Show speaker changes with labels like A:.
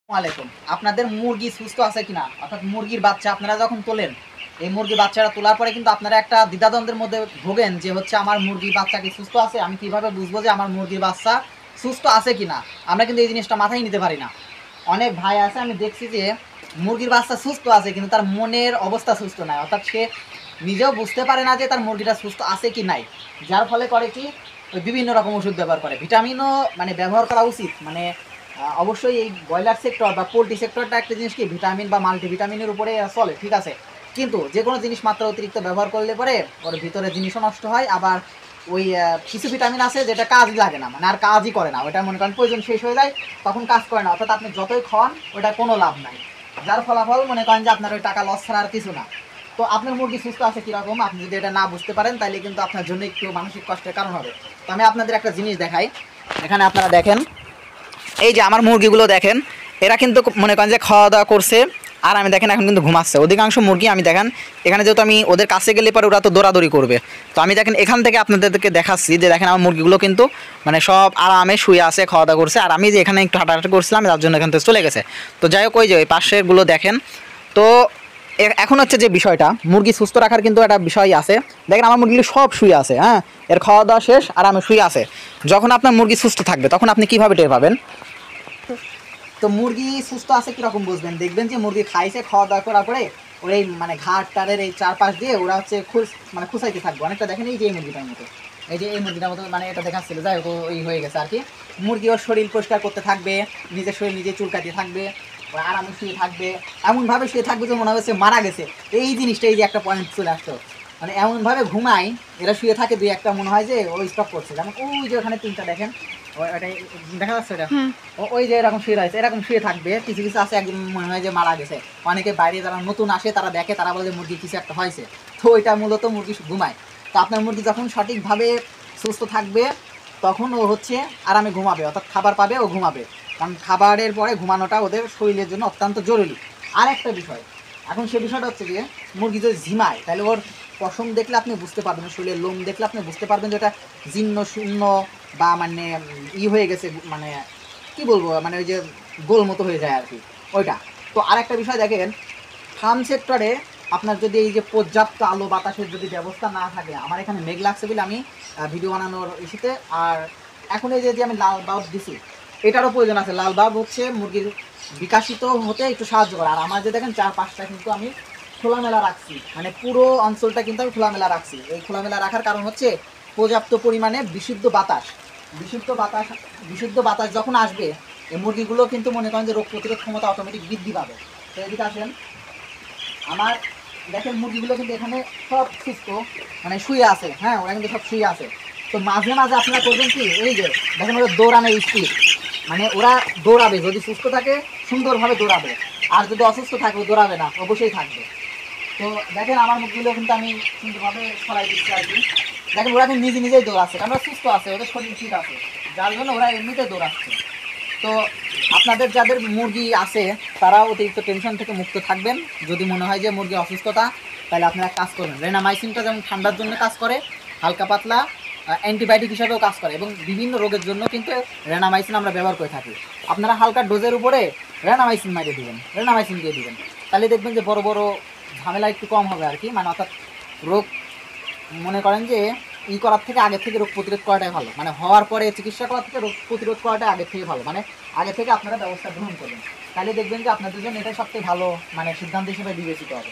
A: ওয়ালাইকুম। আপনাদের মুরগি সুস্থ আছে কিনা, অর্থাৎ মুরগির বাচ্চা আপনারা যখন তোলেন, এই মুরগির বাচ্চাটা তোলার পরে কিন্তু আপনারা একটা দ্বিধাদ্বন্দ্বের মধ্যে ভোগেন যে হচ্ছে আমার মুরগির বাচ্চা কি সুস্থ আছে, আমি কিভাবে বুঝবো যে আমার মুরগির বাচ্চা সুস্থ আছে কিনা। আমরা কিন্তু এই জিনিসটা মাথায় নিতে পারি না। অনেক ভাই আছে, আমি দেখছি যে মুরগির বাচ্চা সুস্থ আছে কিন্তু তার মনের অবস্থা সুস্থ নয়, অর্থাৎ সে নিজেও বুঝতে পারে না যে তার মুরগিটা সুস্থ আছে কি নাই, যার ফলে করে কি বিভিন্ন রকম ওষুধ ব্যবহার করে। ভিটামিনও মানে ব্যবহার করা উচিত, মানে অবশ্যই এই ব্রয়লার সেক্টর বা পোলট্রি সেক্টরটা একটা জিনিস কি ভিটামিন বা মাল্টিভিটামিনের উপরে চলে, ঠিক আছে, কিন্তু যে কোনো জিনিস মাত্রা অতিরিক্ত ব্যবহার করলে পরে ওর ভিতরে জিনিসও নষ্ট হয়। আবার ওই কিছু ভিটামিন আছে যেটা কাজই লাগে না, মানে আর কাজই করে না, ওটা মনে করেন প্রয়োজন শেষ হয়ে যায় তখন কাজ করে না, অর্থাৎ আপনি যতই খাওয়ান ওটা কোনো লাভ নাই, যার ফলাফল মনে করেন যে আপনার ওই টাকা লস ছাড়া আর কিছু না। তো আপনার মুরগি সুস্থ আছে কীরকম আপনি যদি এটা না বুঝতে পারেন তাহলে কিন্তু আপনার জন্য একটু মানসিক কষ্টের কারণ হবে। তো আমি আপনাদের একটা জিনিস দেখাই, এখানে আপনারা দেখেন, এই যে আমার মুরগিগুলো দেখেন, এরা কিন্তু মনে করেন যে খাওয়া দাওয়া করছে, আর আমি দেখেন এখন কিন্তু ঘুমাচ্ছে। অধিকাংশ মুরগি আমি দেখেন এখানে যেহেতু আমি ওদের কাছে গেলে পরে ওরা তো দৌড়াদৌড়ি করবে, তো আমি দেখেন এখান থেকে আপনাদেরকে দেখাচ্ছি যে দেখেন আমার মুরগিগুলো কিন্তু মানে সব আরামে শুয়ে আছে, খাওয়া দাওয়া করছে, আর আমি যে এখানে একটু হাঁটাহাঁটি করছিলাম তার জন্য এখান থেকে চলে গেছে। তো যাই হোক, ওই যে ওই পাশেরগুলো দেখেন। তো এখন হচ্ছে যে বিষয়টা, মুরগি সুস্থ রাখার কিন্তু একটা বিষয় আছে। দেখেন আমার মুরগিগুলো সব শুয়ে আছে, হ্যাঁ, এর খাওয়া দাওয়া শেষ আর আমি শুয়ে আছে। যখন আপনার মুরগি সুস্থ থাকবে তখন আপনি কীভাবে টের পাবেন? তো মুরগি সুস্থ আছে কীরকম বুঝবেন, দেখবেন যে মুরগি খাইছে, খাওয়া দাওয়া করার পরে ওর এই মানে ঘাট টারের এই চারপাশ দিয়ে ওরা হচ্ছে মানে খুঁচাইতে থাকবে অনেকটা। দেখেন এই যে এই মুরগিটার মতো, এই যে এই মুরগিটার মতো, মানে এটা দেখাচ্ছিল, যাই হোক ওই হয়ে গেছে আর কি। মুরগি ওর শরীর পরিষ্কার করতে থাকবে, নিজের শরীর নিজে চুলকাতে থাকবে, আরামে শুয়ে থাকবে, এমনভাবে শুয়ে থাকবে যে মনে হচ্ছে মারা গেছে। এই জিনিসটা, এই যে একটা পয়েন্ট চলে আসতো, মানে এমনভাবে ঘুমায় এরা, শুয়ে থাকে দুই একটা মনে হয় যে ও স্টপ করছে। যেমন ওই যে ওখানে তিনটা দেখেন, ওটাই দেখা যাচ্ছে এটা, ওই যে এরকম শুয়ে রয়েছে, এরকম শুয়ে থাকবে। কিছু কিছু আছে একদম মনে হয় যে মারা গেছে। অনেকে বাইরে যারা নতুন আসে তারা দেখে, তারা বলে মুরগি কিছু একটা হয়েছে, তো ওইটা মূলত মুরগি ঘুমায়। তো আপনার মুরগি যখন সঠিকভাবে সুস্থ থাকবে তখন ও হচ্ছে আরামে ঘুমাবে, অর্থাৎ খাবার পাবে ও ঘুমাবে, কারণ খাবারের পরে ঘুমানোটা ওদের শরীরের জন্য অত্যন্ত জরুরি। আর একটা বিষয়, এখন সে বিষয়টা হচ্ছে যে মুরগি যদি ঝিমায় তাহলে ওর পশম দেখলে আপনি বুঝতে পারবেন, শরীরের লোম দেখলে আপনি বুঝতে পারবেন যে ওটা জীর্ণ শূন্য বা মানে হয়ে গেছে, মানে কি বলবো, মানে ওই যে গোল মতো হয়ে যায় আর কি ওইটা। তো আর একটা বিষয় দেখেন, ফার্ম সেক্টরে আপনার যদি এই যে পর্যাপ্ত আলো বাতাসের যদি ব্যবস্থা না থাকে, আমার এখানে মেঘ লাগছে বলে আমি ভিডিও বানানোর ইস্যুতে, আর এখন এই যে আমি লাল বাল্ব দিছি এটারও প্রয়োজন আছে। লাল বাল্ব হচ্ছে মুরগির বিকাশিত হতে একটু সাহায্য করে। আর আমার যে দেখেন চারপাশটা কিন্তু আমি খোলামেলা রাখছি, মানে পুরো অঞ্চলটা কিন্তু আমি খোলামেলা রাখছি। এই খোলামেলা রাখার কারণ হচ্ছে পর্যাপ্ত পরিমাণে বিশুদ্ধ বাতাস যখন আসবে এই মুরগিগুলো কিন্তু মনে করেন যে রোগ প্রতিরোধ ক্ষমতা অটোমেটিক বৃদ্ধি পাবে। তো এদিকে আসেন, আমার দেখেন মুরগিগুলো কিন্তু এখানে সব সুস্থ, মানে শুয়ে আছে, হ্যাঁ, ওরা কিন্তু সব শুয়ে আছে। তো মাঝে মাঝে আপনারা করবেন কি, এই যে দেখেন ওরা দৌড়ানোর স্পিড, মানে ওরা দৌড়াবে, যদি সুস্থ থাকে সুন্দরভাবে দৌড়াবে, আর যদি অসুস্থ থাকে ও দৌড়াবে না, অবশ্যই থাকবে। তো দেখেন আমার মুখগুলো কিন্তু আমি সুন্দরভাবে ছড়াই দিচ্ছি আর কি। দেখেন ওরা কিন্তু নিজে নিজেই দৌড়াচ্ছে, কারণ ওরা সুস্থ আছে, ওদের শরীর ঠিক আছে, যার জন্য ওরা এমনিতে দৌড়াচ্ছে। তো আপনাদের যাদের মুরগি আছে তারা অতিরিক্ত টেনশন থেকে মুক্ত থাকবেন। যদি মনে হয় যে মুরগি অসুস্থতা, তাহলে আপনারা কাজ করবেন। রেনামাইসিনটা যেমন ঠান্ডার জন্য কাজ করে, হালকা পাতলা অ্যান্টিবায়োটিক হিসাবেও কাজ করে, এবং বিভিন্ন রোগের জন্য কিন্তু রেনামাইসিন আমরা ব্যবহার করে থাকি। আপনারা হালকা ডোজের উপরে রেনামাইসিন মারিয়ে দেবেন, রেনামাইসিন দিয়ে দেবেন, তাহলে দেখবেন যে বড় বড় ঝামেলা একটু কম হবে আর কি। মানে অর্থাৎ রোগ মনে করেন যে করার থেকে আগে থেকে রোগ প্রতিরোধ করাটাই ভালো, মানে হওয়ার পরে চিকিৎসা করার থেকে রোগ প্রতিরোধ করাটাই আগে থেকে ভালো, মানে আগে থেকে আপনারা ব্যবস্থা গ্রহণ করবেন, তাহলে দেখবেন যে আপনাদের জন্য এটাই সবথেকে ভালো মানে সিদ্ধান্ত হিসেবে বিবেচিত হবে।